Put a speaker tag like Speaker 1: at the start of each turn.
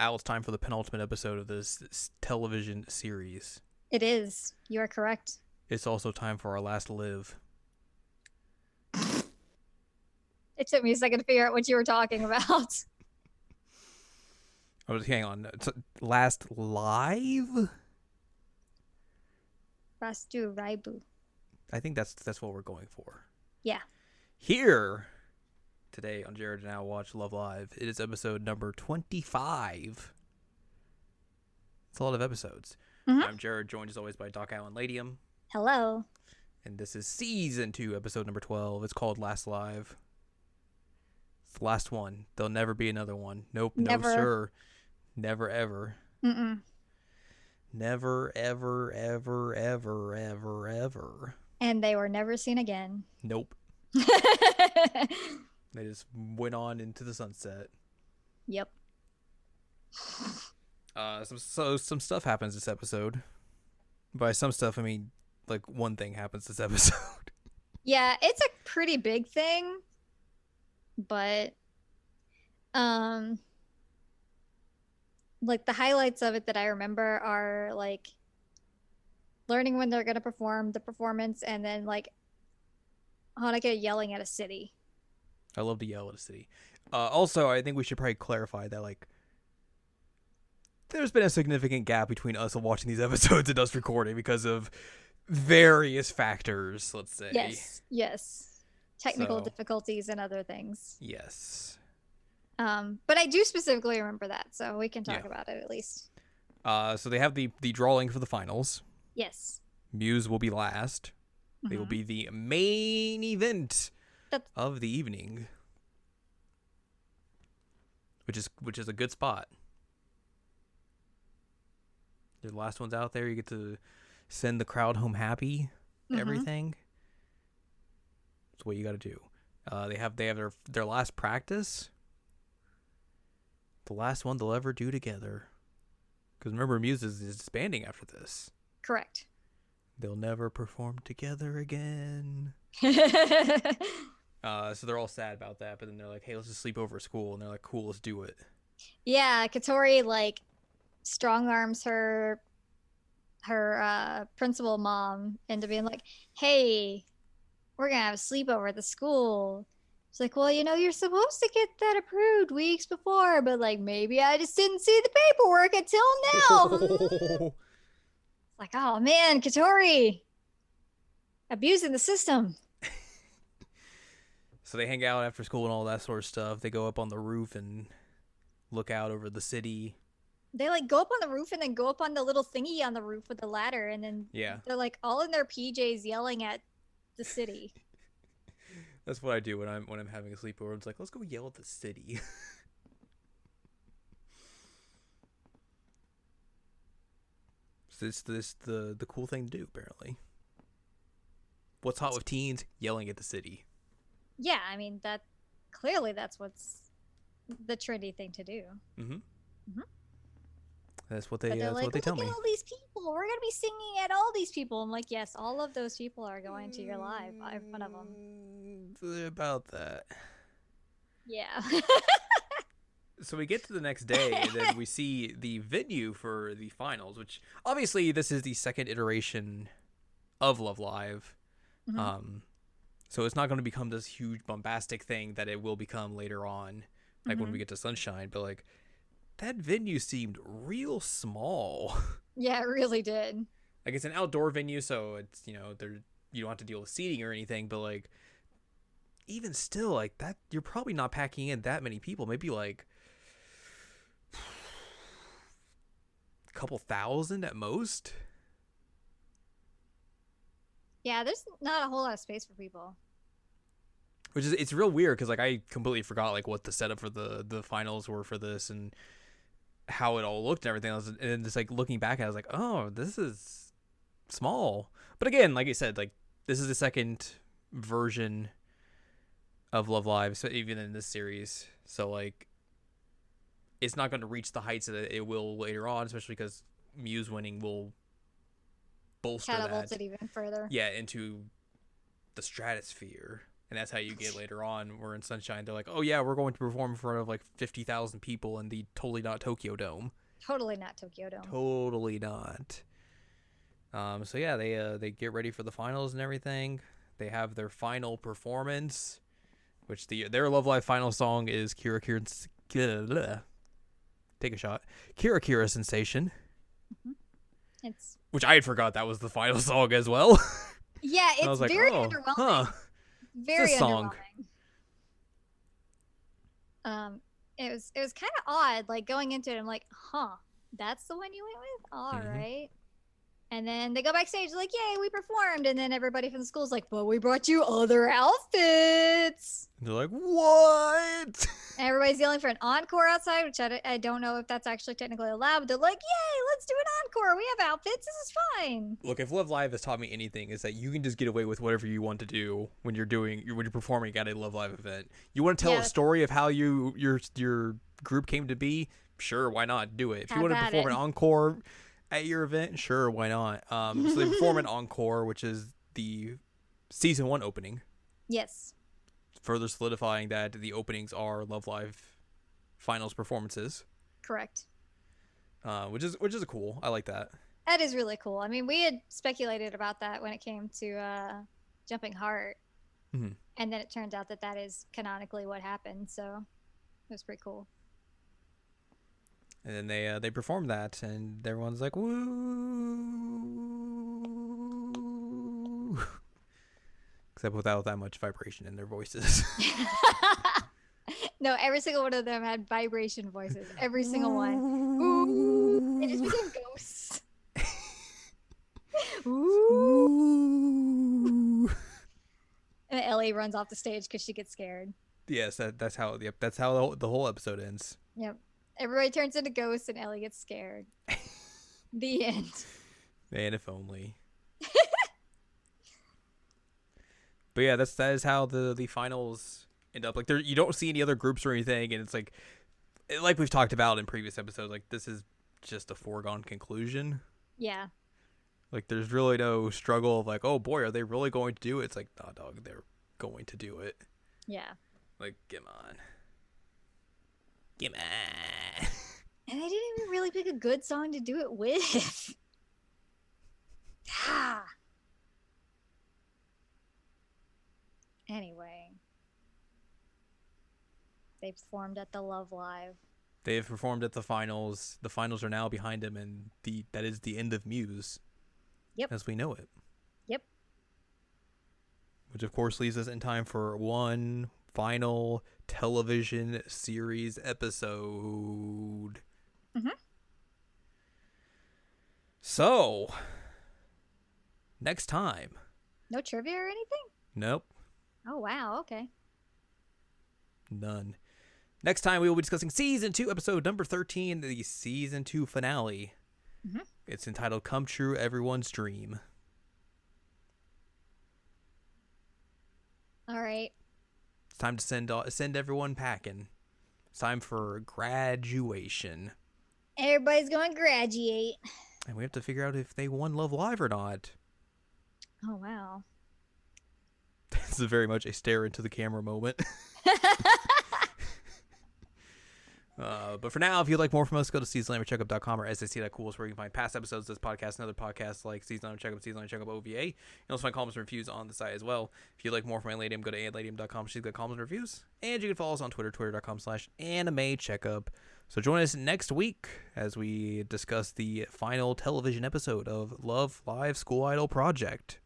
Speaker 1: Al, it's time for the penultimate episode of this television series.
Speaker 2: It is. You are correct.
Speaker 1: It's also time for our last live.
Speaker 2: It took me a second to figure out what you were talking about.
Speaker 1: Oh, hang on. Last live?
Speaker 2: Rastu Raibu.
Speaker 1: I think that's what we're going for.
Speaker 2: Yeah.
Speaker 1: Here, today on Jared and Al Watch Love Live, it is episode number 25. It's a lot of episodes.
Speaker 2: Mhm.
Speaker 1: I'm Jared, joined as always by Doc Allen Ladium.
Speaker 2: Hello.
Speaker 1: And this is season 2, episode number 12. It's called Last Live. It's the last one. There'll never be another one. Nope,
Speaker 2: Never.
Speaker 1: no sir. Never ever.
Speaker 2: Mm-mm.
Speaker 1: Never ever ever ever ever ever.
Speaker 2: And they were never seen again.
Speaker 1: Nope. They just went on into the sunset.
Speaker 2: Yep.
Speaker 1: Some stuff happens this episode. By some stuff, I mean like one thing happens this episode.
Speaker 2: Yeah, it's a pretty big thing. But like the highlights of it that I remember are like learning when they're gonna perform the performance and then like Hanukkah yelling at a city.
Speaker 1: I love to yell at a city. Also, I think we should probably clarify that like there's been a significant gap between us watching these episodes and us recording because of various factors, let's say.
Speaker 2: Yes. Technical
Speaker 1: So-
Speaker 2: difficulties and other things.
Speaker 1: Yes.
Speaker 2: But I do specifically remember that, so we can talk
Speaker 1: Yeah.
Speaker 2: about it at least.
Speaker 1: So they have the drawing for the finals.
Speaker 2: Yes.
Speaker 1: Muse will be last. They will
Speaker 2: Mhm.
Speaker 1: be the main event
Speaker 2: That's-
Speaker 1: of the evening, which is a good spot. You're the last ones out there. You get to send the crowd home happy.
Speaker 2: Mhm.
Speaker 1: Everything. That's what you got to do. They have their last practice. The last one they'll ever do together. Because remember, Muse is disbanding after this.
Speaker 2: Correct.
Speaker 1: They'll never perform together again. So they're all sad about that, but then they're like, hey, let's just sleep over at school. And they're like, cool, let's do it.
Speaker 2: Yeah, Katori like strong arms her principal mom into being like, "Hey, we're gonna have a sleepover at the school." She's like, "Well, you're supposed to get that approved weeks before, but like maybe I just didn't see the paperwork until now." Like, oh man, Katori abusing the system.
Speaker 1: So they hang out after school and all that sort of stuff. They go up on the roof and look out over the city.
Speaker 2: They like go up on the roof and then go up on the little thingy on the roof with the ladder, and then
Speaker 1: Yeah.
Speaker 2: they're like all in their PJs yelling at the city.
Speaker 1: That's what I do when I'm having a sleepover. It's like, let's go yell at the city. So it's the cool thing to do, apparently. What's hot with teens? Yelling at the city.
Speaker 2: Yeah, I mean that clearly that's what's the trendy thing to do.
Speaker 1: Mm-hmm.
Speaker 2: Mhm.
Speaker 1: That's what they
Speaker 2: But they're
Speaker 1: that's
Speaker 2: like,
Speaker 1: what they
Speaker 2: look
Speaker 1: tell
Speaker 2: at
Speaker 1: me.
Speaker 2: all these people. We're gonna be singing at all these people. I'm like, yes, all of those people are going to your live in front of them.
Speaker 1: About that.
Speaker 2: Yeah.
Speaker 1: So we get to the next day, and then we see the venue for the finals, which obviously this is the second iteration of Love Live.
Speaker 2: Mhm.
Speaker 1: So it's not going to become this huge bombastic thing that it will become later on, like when
Speaker 2: Mhm.
Speaker 1: we get to Sunshine. But like that venue seemed real small.
Speaker 2: Yeah, it really did.
Speaker 1: Like it's an outdoor venue, so it's there you don't have to deal with seating or anything. But like even still, like that, you're probably not packing in that many people. Maybe like a couple thousand at most.
Speaker 2: Yeah, there's not a whole lot of space for people.
Speaker 1: Which is it's real weird because like I completely forgot like what the setup for the finals were for this and how it all looked and everything else. And then just like looking back, I was like, oh, this is small. But again, like I said, like this is the second version of Love Live, so even in this series. So like, it's not going to reach the heights that it will later on, especially because Muse winning will bolster
Speaker 2: Catapulted
Speaker 1: that.
Speaker 2: even further.
Speaker 1: Yeah, into the stratosphere. And that's how you get later on. We're in Sunshine. They're like, oh yeah, we're going to perform in front of like 50,000 people in the Totally Not Tokyo Dome.
Speaker 2: Totally not Tokyo Dome.
Speaker 1: Totally not. So yeah, they get ready for the finals and everything. They have their final performance, which their Love Live final song is Kira Kira. Take a shot. Kira Kira Sensation.
Speaker 2: It's
Speaker 1: which I had forgot that was the final song as well.
Speaker 2: yeah, it's
Speaker 1: was like,
Speaker 2: very
Speaker 1: oh,
Speaker 2: underwhelming.
Speaker 1: huh.
Speaker 2: Very
Speaker 1: It's a song.
Speaker 2: underwhelming. It was kind of odd, like going into it. I'm like, huh, that's the one you went with. All
Speaker 1: Mhm.
Speaker 2: right. And then they go backstage, like, yay, we performed. And then everybody from the school's like, but we brought you other outfits.
Speaker 1: And they're like, what?
Speaker 2: And everybody's yelling for an encore outside, which I don't know if that's actually technically allowed. But they're like, yay, let's do an encore. We have outfits. This is fine.
Speaker 1: Look, if Love Live has taught me anything, is that you can just get away with whatever you want to do when you're performing at a Love Live event. You want to tell
Speaker 2: Yeah.
Speaker 1: a story of how your group came to be? Sure, why not? Do it. If you
Speaker 2: Have
Speaker 1: want to
Speaker 2: at
Speaker 1: perform
Speaker 2: it.
Speaker 1: an encore at your event, sure, why not? So they perform an encore, which is the season 1 opening,
Speaker 2: Yes.
Speaker 1: further solidifying that the openings are Love Live finals performances,
Speaker 2: Correct.
Speaker 1: which is cool. I like that.
Speaker 2: That is really cool. I mean, we had speculated about that when it came to Jumping Heart.
Speaker 1: Mhm.
Speaker 2: And then it turns out that is canonically what happened. So it was pretty cool.
Speaker 1: And then they perform that, and everyone's like, woo. Except without that much vibration in their voices.
Speaker 2: No, every single one of them had vibration voices. Every single one. Ooh. They just became ghosts. Ooh. And Ellie runs off the stage because she gets scared.
Speaker 1: Yes, that's how the whole episode ends.
Speaker 2: Yep. Everybody turns into ghosts and Ellie gets scared. The end.
Speaker 1: Man, if only. But yeah, that is how the finals end up. Like you don't see any other groups or anything, and it's like we've talked about in previous episodes, like this is just a foregone conclusion.
Speaker 2: Yeah.
Speaker 1: Like there's really no struggle of like, oh boy, are they really going to do it? It's like, nah, dog, they're going to do it.
Speaker 2: Yeah.
Speaker 1: Like, come on. Come on.
Speaker 2: And they didn't even really pick a good song to do it with. Ah. Anyway. They performed at the Love Live.
Speaker 1: They have performed at the finals. The finals are now behind them, and that is the end of Muse.
Speaker 2: Yep.
Speaker 1: As we know it.
Speaker 2: Yep.
Speaker 1: Which, of course, leaves us in time for one final television series episode.
Speaker 2: Mhm.
Speaker 1: So, next time.
Speaker 2: No trivia or anything?
Speaker 1: Nope.
Speaker 2: Oh, wow. Okay.
Speaker 1: None. Next time we will be discussing season 2, episode number 13, the season 2 finale.
Speaker 2: Mhm.
Speaker 1: It's entitled "Come True, Everyone's Dream."
Speaker 2: All right.
Speaker 1: It's time to send everyone packing. It's time for graduation,
Speaker 2: Everybody's going to graduate.
Speaker 1: and we have to figure out if they won Love Live or not.
Speaker 2: Oh, wow.
Speaker 1: This is very much a stare into the camera moment. But for now, if you'd like more from us, go to seasonlanguagecheckup.com or sac.cool, where you can find past episodes of this podcast and other podcasts like Season Language Checkup, Season Language Checkup OVA. You can also find columns and reviews on the site as well. If you'd like more from Anladium, go to anladium.com. She's got columns and reviews. And you can follow us on Twitter, twitter.com/animecheckup. So join us next week as we discuss the final television episode of Love Live School Idol Project.